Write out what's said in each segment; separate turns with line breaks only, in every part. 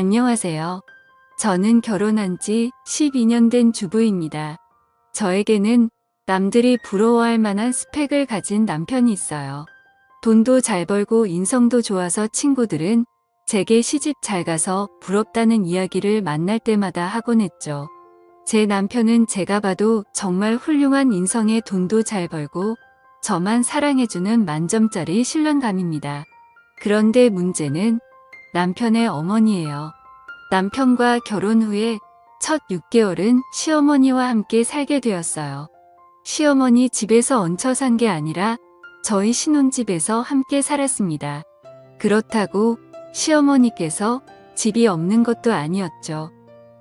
안녕하세요. 저는 결혼한 지 12년 된 주부입니다. 저에게는 남들이 부러워할 만한 스펙을 가진 남편이 있어요. 돈도 잘 벌고 인성도 좋아서 친구들은 제게 시집 잘 가서 부럽다는 이야기를 만날 때마다 하곤 했죠. 제 남편은 제가 봐도 정말 훌륭한 인성에 돈도 잘 벌고 저만 사랑해주는 만점짜리 신랑감입니다. 그런데 문제는 남편의 어머니예요. 남편과 결혼 후에 첫 6개월은 시어머니와 함께 살게 되었어요. 시어머니 집에서 얹혀 산 게 아니라 저희 신혼집에서 함께 살았습니다. 그렇다고 시어머니께서 집이 없는 것도 아니었죠.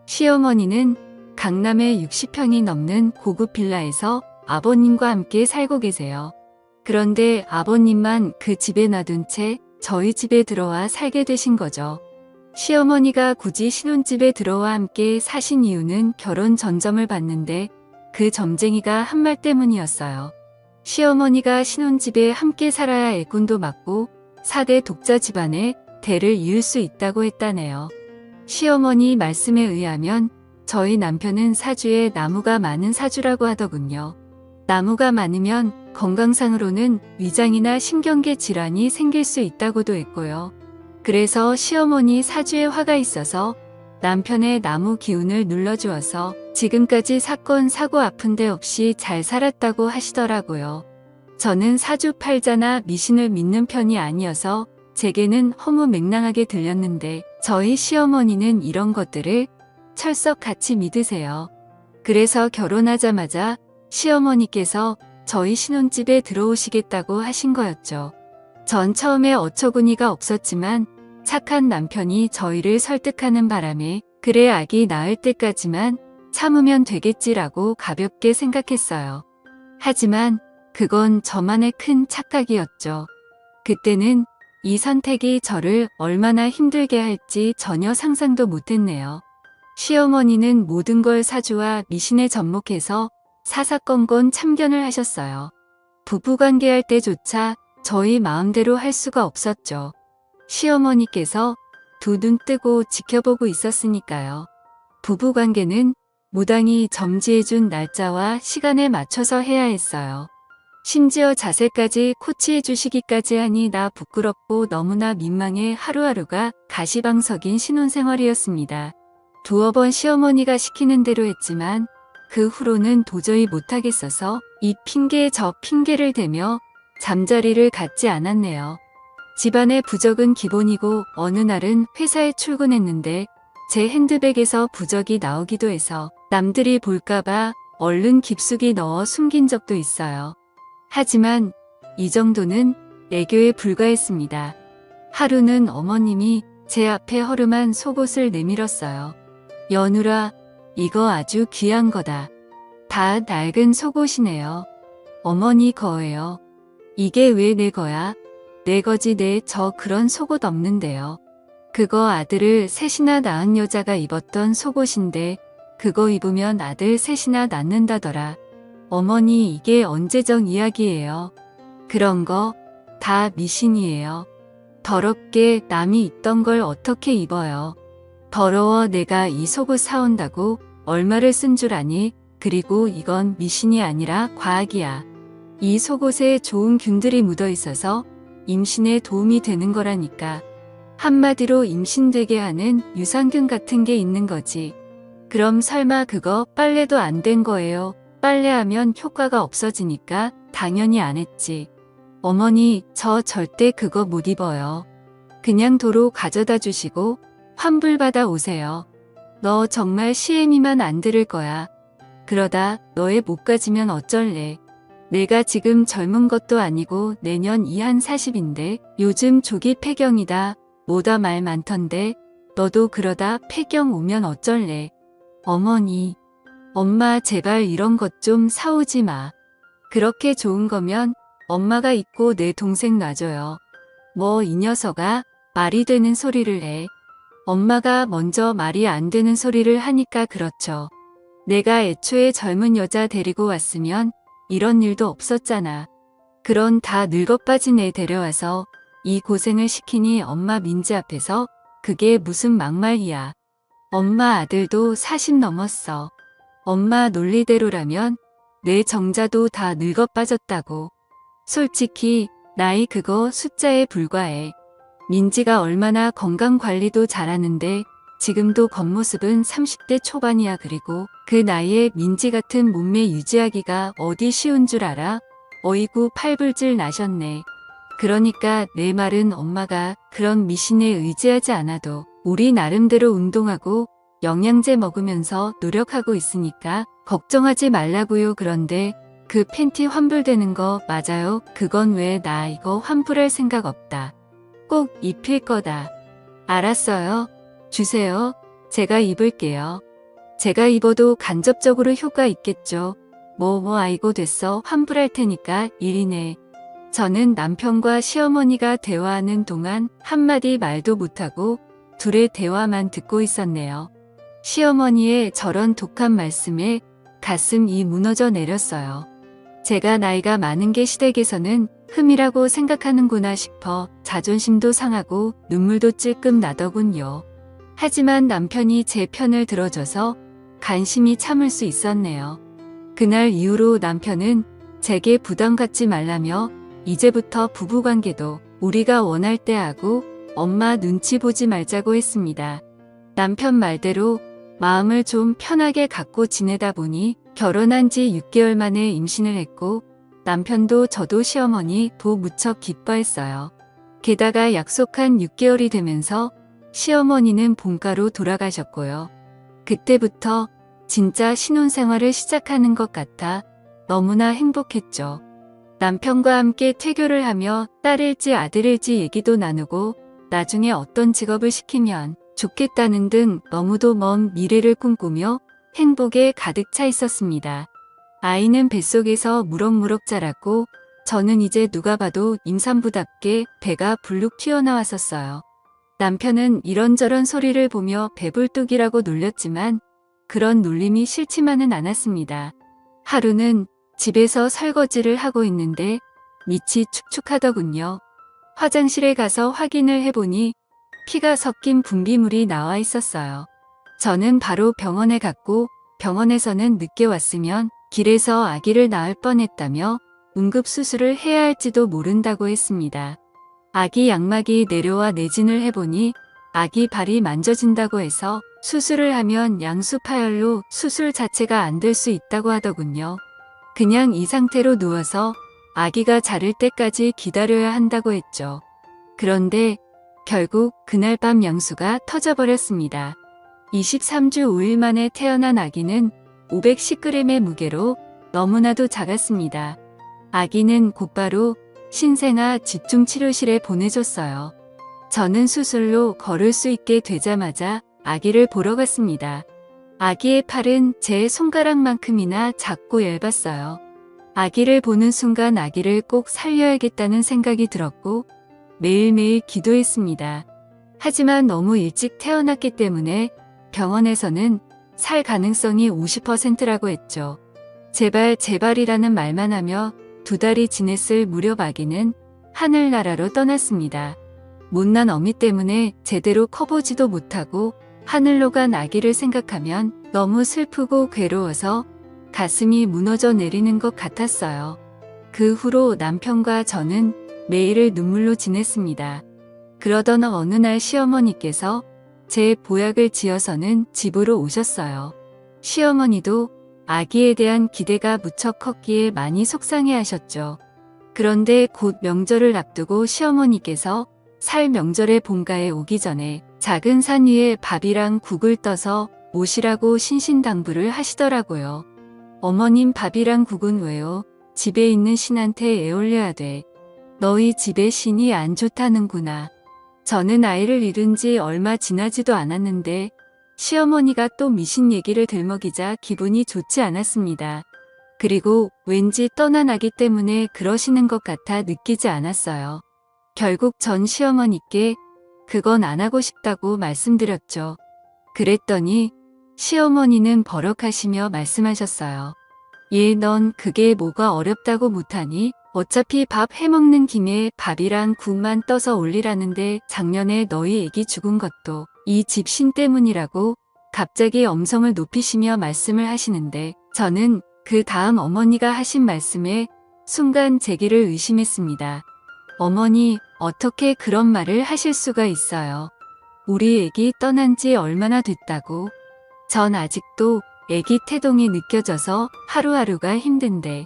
시어머니는 강남의 60평이 넘는 고급 빌라에서 아버님과 함께 살고 계세요. 그런데 아버님만 그 집에 놔둔 채 저희 집에 들어와 살게 되신 거죠. 시어머니가 굳이 신혼집에 들어와 함께 사신 이유는 결혼 전점을 봤는데 그 점쟁이가 한 말 때문이었어요. 시어머니가 신혼집에 함께 살아야 애군도 맞고 4대 독자 집안에 대를 이을 수 있다고 했다네요. 시어머니 말씀에 의하면 저희 남편은 사주에 나무가 많은 사주라고 하더군요. 나무가 많으면 건강상으로는 위장이나 신경계 질환이 생길 수 있다고도 했고요. 그래서 시어머니 사주에 화가 있어서 남편의 나무 기운을 눌러주어서 지금까지 사건 사고 아픈 데 없이 잘 살았다고 하시더라고요. 저는 사주팔자나 미신을 믿는 편이 아니어서 제게는 허무맹랑하게 들렸는데 저희 시어머니는 이런 것들을 철석같이 믿으세요. 그래서 결혼하자마자 시어머니께서 저희 신혼집에 들어오시겠다고 하신 거였죠. 전 처음에 어처구니가 없었지만 착한 남편이 저희를 설득하는 바람에 그래 아기 낳을 때까지만 참으면 되겠지라고 가볍게 생각했어요. 하지만 그건 저만의 큰 착각이었죠. 그때는 이 선택이 저를 얼마나 힘들게 할지 전혀 상상도 못했네요. 시어머니는 모든 걸 사주와 미신에 접목해서 사사건건 참견을 하셨어요. 부부관계할 때조차 저희 마음대로 할 수가 없었죠. 시어머니께서 두 눈 뜨고 지켜보고 있었으니까요. 부부관계는 무당이 점지해준 날짜와 시간에 맞춰서 해야 했어요. 심지어 자세까지 코치해 주시기까지 하니 나 부끄럽고 너무나 민망해 하루하루가 가시방석인 신혼생활이었습니다. 두어 번 시어머니가 시키는 대로 했지만 그 후로는 도저히 못하겠어서 이 핑계 저 핑계를 대며 잠자리를 갖지 않았네요. 집안의 부적은 기본이고 어느 날은 회사에 출근했는데 제 핸드백에서 부적이 나오기도 해서 남들이 볼까봐 얼른 깊숙이 넣어 숨긴 적도 있어요. 하지만 이 정도는 애교에 불과했습니다. 하루는 어머님이 제 앞에 허름한 속옷을 내밀었어요. 여누라, 이거 아주 귀한 거다. 다 낡은 속옷이네요. 어머니 거예요. 이게 왜 내 거야? 내 거지 저 그런 속옷 없는데요. 그거 아들을 셋이나 낳은 여자가 입었던 속옷인데 그거 입으면 아들 셋이나 낳는다더라. 어머니 이게 언제적 이야기예요. 그런 거 다 미신이에요. 더럽게 남이 입던 걸 어떻게 입어요. 더러워 내가 이 속옷 사온다고 얼마를 쓴 줄 아니? 그리고 이건 미신이 아니라 과학이야. 이 속옷에 좋은 균들이 묻어 있어서 임신에 도움이 되는 거라니까. 한마디로 임신되게 하는 유산균 같은 게 있는 거지. 그럼 설마 그거 빨래도 안 된 거예요? 빨래하면 효과가 없어지니까 당연히 안 했지. 어머니, 저 절대 그거 못 입어요. 그냥 도로 가져다 주시고 환불받아 오세요. 너 정말 시애미만 안 들을 거야. 그러다 너의 못 가지면 어쩔래. 내가 지금 젊은 것도 아니고 내년 이한 40인데 요즘 조기 폐경이다. 뭐다 말 많던데 너도 그러다 폐경 오면 어쩔래. 어머니, 엄마 제발 이런 것 좀 사오지 마. 그렇게 좋은 거면 엄마가 입고 내 동생 놔줘요. 뭐 이 녀석아 말이 되는 소리를 해. 엄마가 먼저 말이 안 되는 소리를 하니까 그렇죠. 내가 애초에 젊은 여자 데리고 왔으면 이런 일도 없었잖아. 그런 다 늙어빠진 애 데려와서 이 고생을 시키니 엄마 민지 앞에서 그게 무슨 막말이야. 엄마 아들도 40 넘었어. 엄마 논리대로라면 내 정자도 다 늙어 빠졌다고. 솔직히 나이 그거 숫자에 불과해. 민지가 얼마나 건강관리도 잘하는데 지금도 겉모습은 30대 초반이야. 그리고 그 나이에 민지 같은 몸매 유지하기가 어디 쉬운 줄 알아? 어이구 팔불질 나셨네. 그러니까 내 말은 엄마가 그런 미신에 의지하지 않아도 우리 나름대로 운동하고 영양제 먹으면서 노력하고 있으니까 걱정하지 말라고요. 그런데 그 팬티 환불되는 거 맞아요? 그건 왜 나 이거 환불할 생각 없다. 꼭 입힐 거다. 알았어요. 주세요. 제가 입을게요. 제가 입어도 간접적으로 효과 있겠죠. 아이고 됐어. 환불할 테니까 1이네. 저는 남편과 시어머니가 대화하는 동안 한마디 말도 못하고 둘의 대화만 듣고 있었네요. 시어머니의 저런 독한 말씀에 가슴이 무너져 내렸어요. 제가 나이가 많은 게 시댁에서는 흠이라고 생각하는구나 싶어 자존심도 상하고 눈물도 찔끔 나더군요. 하지만 남편이 제 편을 들어줘서 간심히 참을 수 있었네요. 그날 이후로 남편은 제게 부담 갖지 말라며 이제부터 부부관계도 우리가 원할 때 하고 엄마 눈치 보지 말자고 했습니다. 남편 말대로 마음을 좀 편하게 갖고 지내다 보니 결혼한 지 6개월 만에 임신을 했고 남편도 저도 시어머니 도 무척 기뻐했어요. 게다가 약속한 6개월이 되면서 시어머니는 본가로 돌아가셨고요. 그때부터 진짜 신혼생활을 시작하는 것 같아 너무나 행복했죠. 남편과 함께 퇴교를 하며 딸일지 아들일지 얘기도 나누고 나중에 어떤 직업을 시키면 좋겠다는 등 너무도 먼 미래를 꿈꾸며 행복에 가득 차 있었습니다. 아이는 뱃속에서 무럭무럭 자랐고 저는 이제 누가 봐도 임산부답게 배가 불룩 튀어나왔었어요. 남편은 이런저런 소리를 보며 배불뚝이라고 놀렸지만 그런 놀림이 싫지만은 않았습니다. 하루는 집에서 설거지를 하고 있는데 밑이 축축하더군요. 화장실에 가서 확인을 해보니 피가 섞인 분비물이 나와 있었어요. 저는 바로 병원에 갔고 병원에서는 늦게 왔으면 길에서 아기를 낳을 뻔했다며 응급수술을 해야 할지도 모른다고 했습니다. 아기 양막이 내려와 내진을 해보니 아기 발이 만져진다고 해서 수술을 하면 양수 파열로 수술 자체가 안 될 수 있다고 하더군요. 그냥 이 상태로 누워서 아기가 자를 때까지 기다려야 한다고 했죠. 그런데 결국 그날 밤 양수가 터져버렸습니다. 23주 5일 만에 태어난 아기는 510g의 무게로 너무나도 작았습니다. 아기는 곧바로 신생아 집중치료실에 보내줬어요. 저는 수술로 걸을 수 있게 되자마자 아기를 보러 갔습니다. 아기의 팔은 제 손가락만큼이나 작고 얇았어요. 아기를 보는 순간 아기를 꼭 살려야겠다는 생각이 들었고 매일매일 기도했습니다. 하지만 너무 일찍 태어났기 때문에 병원에서는 살 가능성이 50%라고 했죠. 제발 제발이라는 말만 하며 2달이 지냈을 무렵 아기는 하늘나라로 떠났습니다. 못난 어미 때문에 제대로 커보지도 못하고 하늘로 간 아기를 생각하면 너무 슬프고 괴로워서 가슴이 무너져 내리는 것 같았어요. 그 후로 남편과 저는 매일을 눈물로 지냈습니다. 그러던 어느 날 시어머니께서 제 보약을 지어서는 집으로 오셨어요. 시어머니도 아기에 대한 기대가 무척 컸기에 많이 속상해하셨죠. 그런데 곧 명절을 앞두고 시어머니께서 살 명절에 본가에 오기 전에 작은 산 위에 밥이랑 국을 떠서 모시라고 신신당부를 하시더라고요. 어머님 밥이랑 국은 왜요? 집에 있는 신한테 애올려야 돼. 너희 집에 신이 안 좋다는구나. 저는 아이를 잃은 지 얼마 지나지도 않았는데 시어머니가 또 미신 얘기를 들먹이자 기분이 좋지 않았습니다. 그리고 왠지 떠난 아기 때문에 그러시는 것 같아 느끼지 않았어요. 결국 전 시어머니께 그건 안 하고 싶다고 말씀드렸죠. 그랬더니 시어머니는 버럭하시며 말씀하셨어요. 넌 그게 뭐가 어렵다고 못하니? 어차피 밥 해먹는 김에 밥이랑 국만 떠서 올리라는데 작년에 너희 애기 죽은 것도 이 집 신 때문이라고 갑자기 엄성을 높이시며 말씀을 하시는데 저는 그 다음 어머니가 하신 말씀에 순간 제기를 의심했습니다. 어머니, 어떻게 그런 말을 하실 수가 있어요? 우리 애기 떠난 지 얼마나 됐다고? 전 아직도 애기 태동이 느껴져서 하루하루가 힘든데.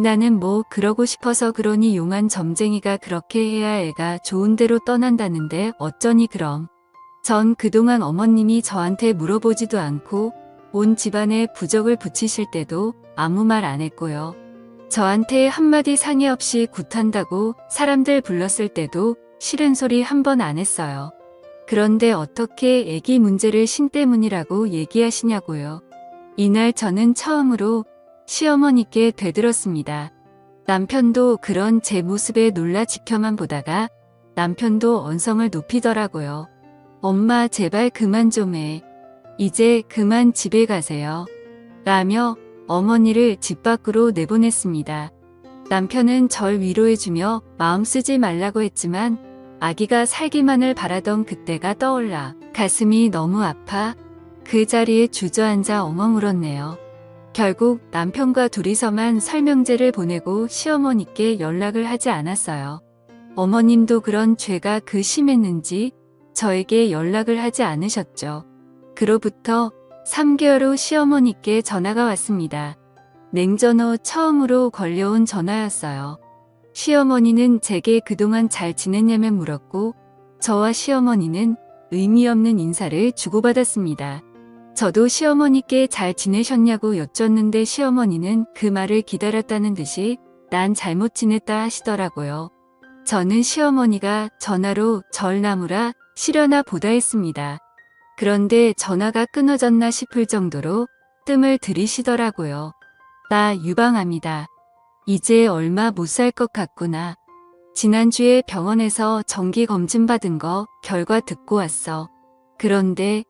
나는 뭐 그러고 싶어서 그러니 용한 점쟁이가 그렇게 해야 애가 좋은 데로 떠난다는데 어쩌니 그럼. 전 그동안 어머님이 저한테 물어보지도 않고 온 집안에 부적을 붙이실 때도 아무 말 안 했고요. 저한테 한마디 상의 없이 굿한다고 사람들 불렀을 때도 싫은 소리 한 번 안 했어요. 그런데 어떻게 애기 문제를 신 때문이라고 얘기하시냐고요. 이날 저는 처음으로 시어머니께 되들었습니다. 남편도 그런 제 모습에 놀라 지켜만 보다가 남편도 언성을 높이더라고요. 엄마 제발 그만 좀 해. 이제 그만 집에 가세요. 라며 어머니를 집 밖으로 내보냈습니다. 남편은 절 위로해주며 마음 쓰지 말라고 했지만 아기가 살기만을 바라던 그때가 떠올라 가슴이 너무 아파 그 자리에 주저앉아 엉엉 울었네요. 결국 남편과 둘이서만 설명제를 보내고 시어머니께 연락을 하지 않았어요. 어머님도 그런 죄가 심했는지 저에게 연락을 하지 않으셨죠. 그로부터 3개월 후 시어머니께 전화가 왔습니다. 냉전 후 처음으로 걸려온 전화였어요. 시어머니는 제게 그동안 잘 지냈냐며 물었고 저와 시어머니는 의미 없는 인사를 주고받았습니다. 저도 시어머니께 잘 지내셨냐고 여쭙는데 시어머니는 그 말을 기다렸다는 듯이 난 잘못 지냈다 하시더라고요. 저는 시어머니가 전화로 절 나무라 시려나 보다 했습니다. 그런데 전화가 끊어졌나 싶을 정도로 뜸을 들이시더라고요. 나 유방암이다. 이제 얼마 못 살 것 같구나. 지난주에 병원에서 정기 검진 받은 거 결과 듣고 왔어. 그런데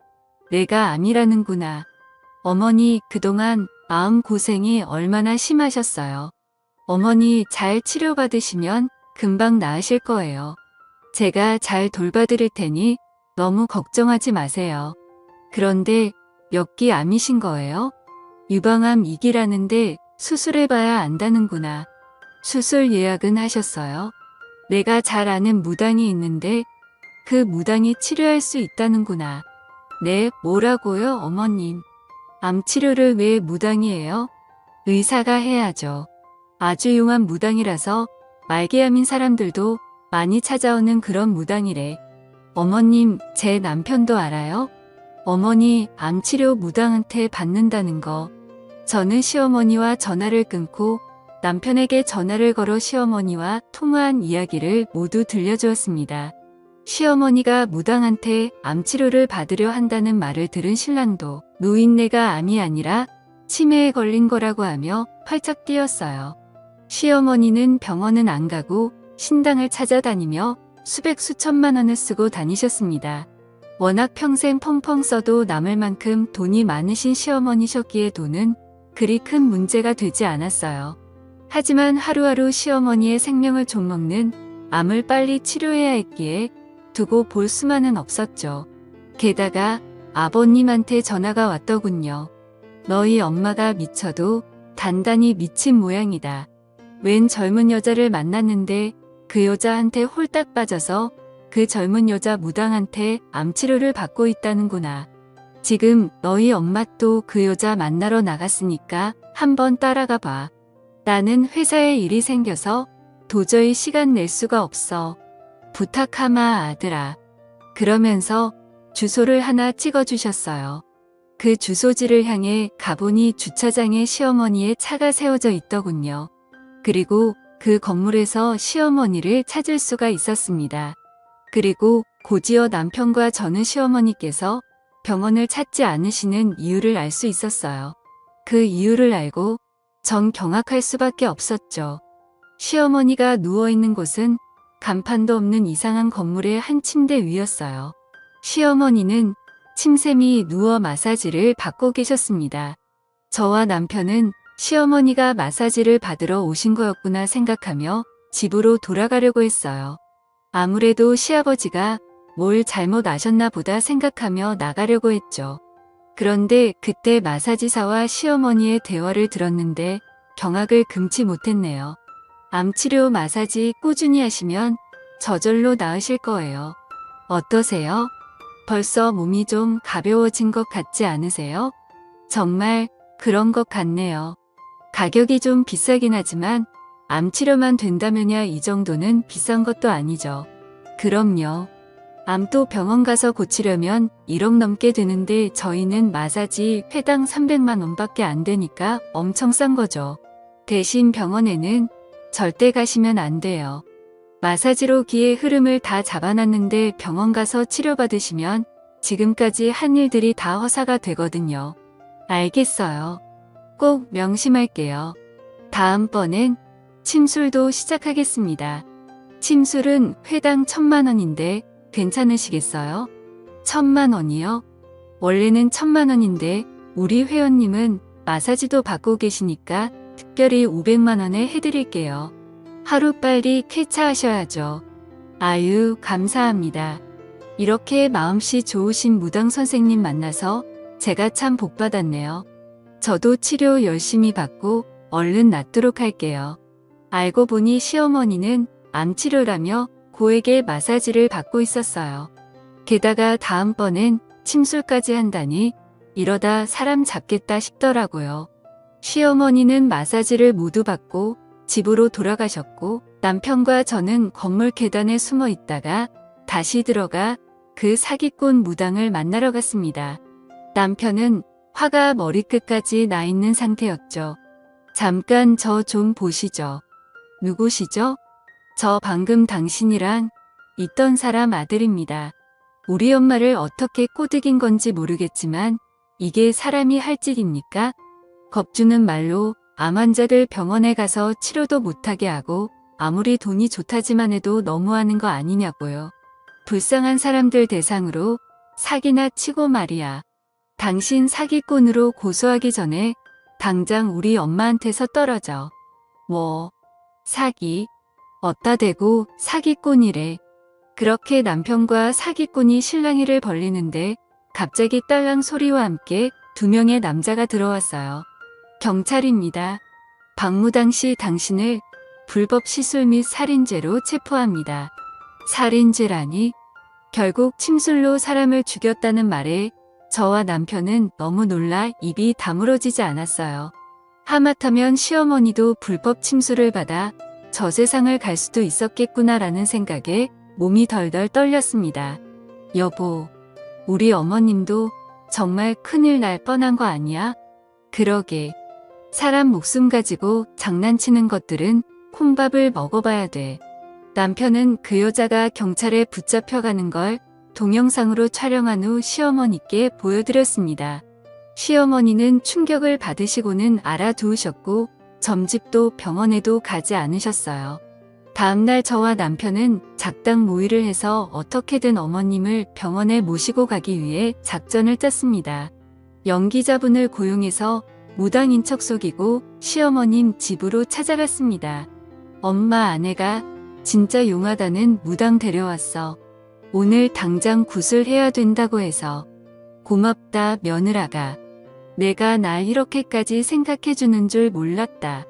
내가 암이라는구나. 어머니 그동안 마음고생이 얼마나 심하셨어요. 어머니 잘 치료받으시면 금방 나으실 거예요. 제가 잘 돌봐드릴 테니 너무 걱정하지 마세요. 그런데 몇 기 암이신 거예요? 유방암 2기라는데 수술해봐야 안다는구나. 수술 예약은 하셨어요? 내가 잘 아는 무당이 있는데 그 무당이 치료할 수 있다는구나. 네, 뭐라고요, 어머님? 암 치료를 왜 무당이 해요? 의사가 해야죠. 아주 용한 무당이라서 말기암인 사람들도 많이 찾아오는 그런 무당이래. 어머님, 제 남편도 알아요? 어머니, 암치료 무당한테 받는다는 거. 저는 시어머니와 전화를 끊고 남편에게 전화를 걸어 시어머니와 통화한 이야기를 모두 들려주었습니다. 시어머니가 무당한테 암치료를 받으려 한다는 말을 들은 신랑도 노인네가 암이 아니라 치매에 걸린 거라고 하며 활짝 뛰었어요. 시어머니는 병원은 안 가고 신당을 찾아다니며 수백 수천만 원을 쓰고 다니셨습니다. 워낙 평생 펑펑 써도 남을 만큼 돈이 많으신 시어머니셨기에 돈은 그리 큰 문제가 되지 않았어요. 하지만 하루하루 시어머니의 생명을 좀먹는 암을 빨리 치료해야 했기에 두고 볼 수만은 없었죠. 게다가 아버님한테 전화가 왔더군요. 너희 엄마가 미쳐도 단단히 미친 모양이다. 웬 젊은 여자를 만났는데 그 여자한테 홀딱 빠져서 그 젊은 여자 무당한테 암치료를 받고 있다는구나. 지금 너희 엄마 또 그 여자 만나러 나갔으니까 한번 따라가 봐. 나는 회사에 일이 생겨서 도저히 시간 낼 수가 없어. 부탁하마 아들아. 그러면서 주소를 하나 찍어주셨어요. 그 주소지를 향해 가보니 주차장에 시어머니의 차가 세워져 있더군요. 그리고 그 건물에서 시어머니를 찾을 수가 있었습니다. 그리고 곧이어 남편과 저는 시어머니께서 병원을 찾지 않으시는 이유를 알 수 있었어요. 그 이유를 알고 전 경악할 수밖에 없었죠. 시어머니가 누워있는 곳은 간판도 없는 이상한 건물의 한 침대 위였어요. 시어머니는 침샘이 누워 마사지를 받고 계셨습니다. 저와 남편은 시어머니가 마사지를 받으러 오신 거였구나 생각하며 집으로 돌아가려고 했어요. 아무래도 시아버지가 뭘 잘못 아셨나 보다 생각하며 나가려고 했죠. 그런데 그때 마사지사와 시어머니의 대화를 들었는데 경악을 금치 못했네요. 암치료 마사지 꾸준히 하시면 저절로 나으실 거예요. 어떠세요? 벌써 몸이 좀 가벼워진 것 같지 않으세요? 정말 그런 것 같네요. 가격이 좀 비싸긴 하지만 암치료만 된다면야 이 정도는 비싼 것도 아니죠. 그럼요. 암도 병원 가서 고치려면 1억 넘게 드는데 저희는 마사지 회당 300만 원밖에 안 되니까 엄청 싼 거죠. 대신 병원에는 절대 가시면 안 돼요. 마사지로 기의 흐름을 다 잡아놨는데 병원 가서 치료받으시면 지금까지 한 일들이 다 허사가 되거든요. 알겠어요. 꼭 명심할게요. 다음번엔 침술도 시작하겠습니다. 침술은 회당 1,000만 원인데 괜찮으시겠어요? 1,000만 원이요? 원래는 1,000만 원인데 우리 회원님은 마사지도 받고 계시니까 특별히 500만 원에 해드릴게요. 하루빨리 쾌차하셔야죠. 아유, 감사합니다. 이렇게 마음씨 좋으신 무당 선생님 만나서 제가 참 복받았네요. 저도 치료 열심히 받고 얼른 낫도록 할게요. 알고 보니 시어머니는 암치료라며 고액의 마사지를 받고 있었어요. 게다가 다음번엔 침술까지 한다니 이러다 사람 잡겠다 싶더라고요. 시어머니는 마사지를 모두 받고 집으로 돌아가셨고 남편과 저는 건물 계단에 숨어 있다가 다시 들어가 그 사기꾼 무당을 만나러 갔습니다. 남편은 화가 머리끝까지 나 있는 상태였죠. 잠깐 저 좀 보시죠. 누구시죠? 저 방금 당신이랑 있던 사람 아들입니다. 우리 엄마를 어떻게 꼬드긴 건지 모르겠지만 이게 사람이 할 짓입니까? 겁주는 말로 암 환자들 병원에 가서 치료도 못하게 하고 아무리 돈이 좋다지만 해도 너무하는 거 아니냐고요. 불쌍한 사람들 대상으로 사기나 치고 말이야. 당신 사기꾼으로 고소하기 전에 당장 우리 엄마한테서 떨어져. 뭐, 사기? 어따 대고 사기꾼이래. 그렇게 남편과 사기꾼이 실랑이를 벌리는데 갑자기 딸랑 소리와 함께 2명의 남자가 들어왔어요. 경찰입니다. 방무당 씨 당신을 불법 시술 및 살인죄로 체포합니다. 살인죄라니? 결국 침술로 사람을 죽였다는 말에 저와 남편은 너무 놀라 입이 다물어지지 않았어요. 하마터면 시어머니도 불법 침술을 받아 저 세상을 갈 수도 있었겠구나라는 생각에 몸이 덜덜 떨렸습니다. 여보, 우리 어머님도 정말 큰일 날 뻔한 거 아니야? 그러게. 사람 목숨 가지고 장난치는 것들은 콩밥을 먹어봐야 돼. 남편은 그 여자가 경찰에 붙잡혀가는 걸 동영상으로 촬영한 후 시어머니께 보여드렸습니다. 시어머니는 충격을 받으시고는 알아두으셨고 점집도 병원에도 가지 않으셨어요. 다음날 저와 남편은 작당 모의를 해서 어떻게든 어머님을 병원에 모시고 가기 위해 작전을 짰습니다. 연기자분을 고용해서 무당인 척 속이고 시어머님 집으로 찾아갔습니다. 엄마, 아내가 진짜 용하다는 무당 데려왔어. 오늘 당장 구슬해야 된다고 해서. 고맙다, 며느라가. 내가 날 이렇게까지 생각해주는 줄 몰랐다.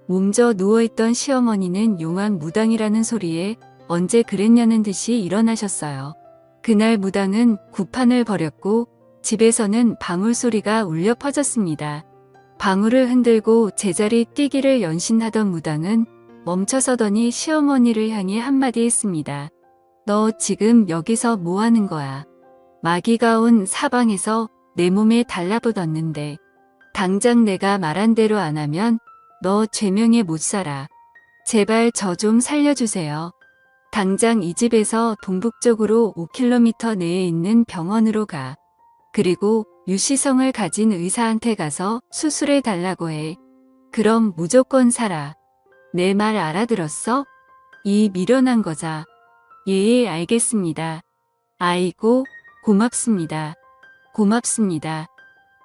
몸져 누워있던 시어머니는 용한 무당이라는 소리에 언제 그랬냐는 듯이 일어나셨어요. 그날 무당은 구판을 벌였고 집에서는 방울 소리가 울려 퍼졌습니다. 방울을 흔들고 제자리 뛰기를 연신하던 무당은 멈춰서더니 시어머니를 향해 한마디 했습니다. 너 지금 여기서 뭐 하는 거야? 마귀가 온 사방에서 내 몸에 달라붙었는데 당장 내가 말한 대로 안 하면 너 죄명에 못 살아. 제발 저 좀 살려주세요. 당장 이 집에서 동북쪽으로 5km 내에 있는 병원으로 가. 그리고 유시성을 가진 의사한테 가서 수술해 달라고 해. 그럼 무조건 살아. 내 말 알아들었어? 이 미련한 거자. 예, 알겠습니다. 아이고, 고맙습니다. 고맙습니다.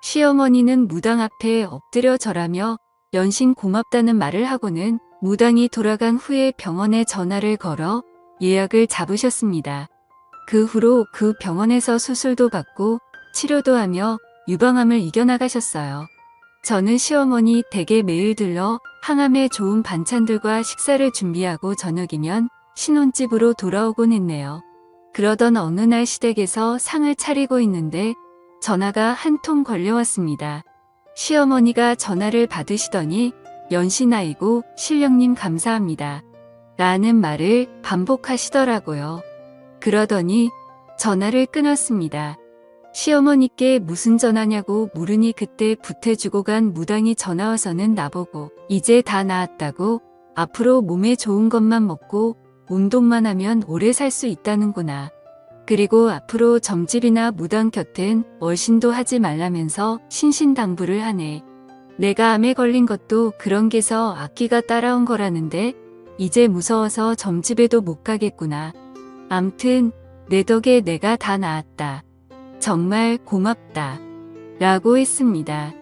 시어머니는 무당 앞에 엎드려 절하며 연신 고맙다는 말을 하고는 무당이 돌아간 후에 병원에 전화를 걸어 예약을 잡으셨습니다. 그 후로 그 병원에서 수술도 받고 치료도 하며 유방암을 이겨나가셨어요. 저는 시어머니 댁에 매일 들러 항암에 좋은 반찬들과 식사를 준비하고 저녁이면 신혼집으로 돌아오곤 했네요. 그러던 어느 날 시댁에서 상을 차리고 있는데 전화가 한 통 걸려왔습니다. 시어머니가 전화를 받으시더니 연신아이고 신령님 감사합니다. 라는 말을 반복하시더라고요. 그러더니 전화를 끊었습니다. 시어머니께 무슨 전화냐고 물으니 그때 부태주고 간 무당이 전화와서는 나보고 이제 다 나았다고 앞으로 몸에 좋은 것만 먹고 운동만 하면 오래 살 수 있다는구나. 그리고 앞으로 점집이나 무당 곁엔 월신도 하지 말라면서 신신당부를 하네. 내가 암에 걸린 것도 그런 게서 악기가 따라온 거라는데 이제 무서워서 점집에도 못 가겠구나. 암튼 내 덕에 내가 다 나았다. 정말 고맙다. 라고 했습니다.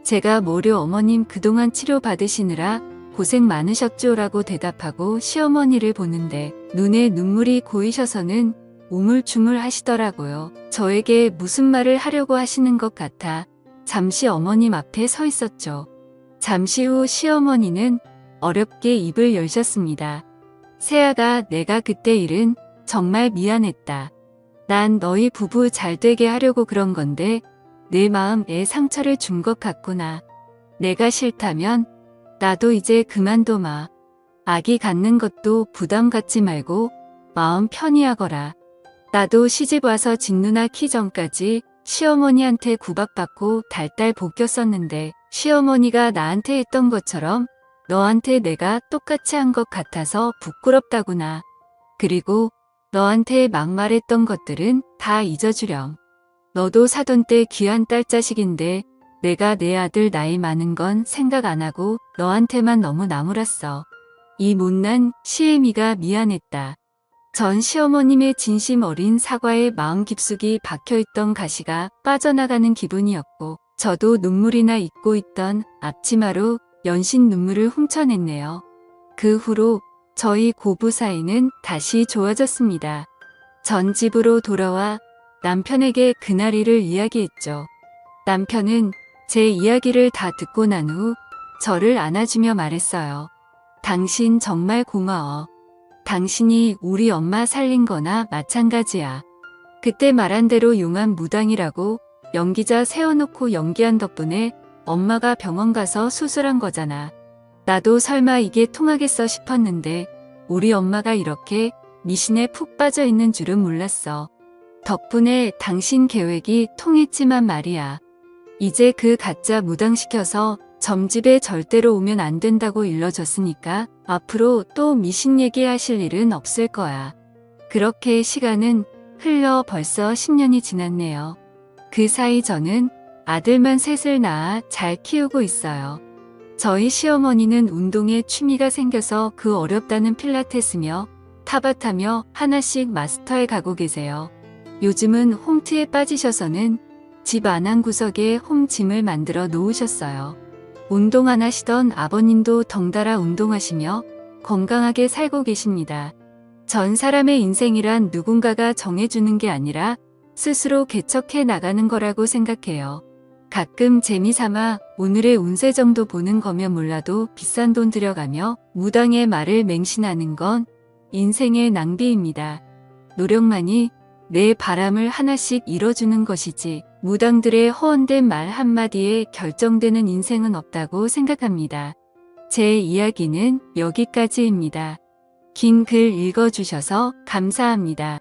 제가 모려 어머님 그동안 치료받으시느라 고생 많으셨죠? 라고 대답하고 시어머니를 보는데 눈에 눈물이 고이셔서는 우물쭈물 하시더라고요. 저에게 무슨 말을 하려고 하시는 것 같아 잠시 어머님 앞에 서 있었죠. 잠시 후 시어머니는 어렵게 입을 열셨습니다. 세아가 내가 그때 일은 정말 미안했다. 난 너희 부부 잘 되게 하려고 그런 건데 내 마음에 상처를 준 것 같구나. 내가 싫다면 나도 이제 그만둬마. 아기 갖는 것도 부담 갖지 말고 마음 편히 하거라. 나도 시집 와서 직누나 키 전까지 시어머니한테 구박받고 달달 볶였었는데 시어머니가 나한테 했던 것처럼 너한테 내가 똑같이 한 것 같아서 부끄럽다구나. 그리고 너한테 막말했던 것들은 다 잊어주렴. 너도 사돈 때 귀한 딸자식인데 내가 내 아들 나이 많은 건 생각 안 하고 너한테만 너무 나무랐어. 이 못난 시애미가 미안했다. 전 시어머님의 진심 어린 사과에 마음 깊숙이 박혀있던 가시가 빠져나가는 기분이었고 저도 눈물이나 잊고 있던 앞치마로 연신 눈물을 훔쳐냈네요. 그 후로 저희 고부 사이는 다시 좋아졌습니다. 전 집으로 돌아와 남편에게 그날 일을 이야기했죠. 남편은 제 이야기를 다 듣고 난 후 저를 안아주며 말했어요. 당신 정말 고마워. 당신이 우리 엄마 살린 거나 마찬가지야. 그때 말한 대로 용한 무당이라고 연기자 세워놓고 연기한 덕분에 엄마가 병원 가서 수술한 거잖아. 나도 설마 이게 통하겠어 싶었는데 우리 엄마가 이렇게 미신에 푹 빠져 있는 줄은 몰랐어. 덕분에 당신 계획이 통했지만 말이야. 이제 그 가짜 무당시켜서 점집에 절대로 오면 안 된다고 일러줬으니까 앞으로 또 미신 얘기하실 일은 없을 거야. 그렇게 시간은 흘러 벌써 10년이 지났네요. 그 사이 저는 아들만 셋을 낳아 잘 키우고 있어요. 저희 시어머니는 운동에 취미가 생겨서 그 어렵다는 필라테스며 타바타며 하나씩 마스터해 가고 계세요. 요즘은 홈트에 빠지셔서는 집 안한 구석에 홈짐을 만들어 놓으셨어요. 운동 안 하시던 아버님도 덩달아 운동하시며 건강하게 살고 계십니다. 전 사람의 인생이란 누군가가 정해주는 게 아니라 스스로 개척해 나가는 거라고 생각해요. 가끔 재미삼아 오늘의 운세 정도 보는 거면 몰라도 비싼 돈 들여가며 무당의 말을 맹신하는 건 인생의 낭비입니다. 노력만이 내 바람을 하나씩 이뤄주는 것이지 무당들의 허언된 말 한마디에 결정되는 인생은 없다고 생각합니다. 제 이야기는 여기까지입니다. 긴 글 읽어주셔서 감사합니다.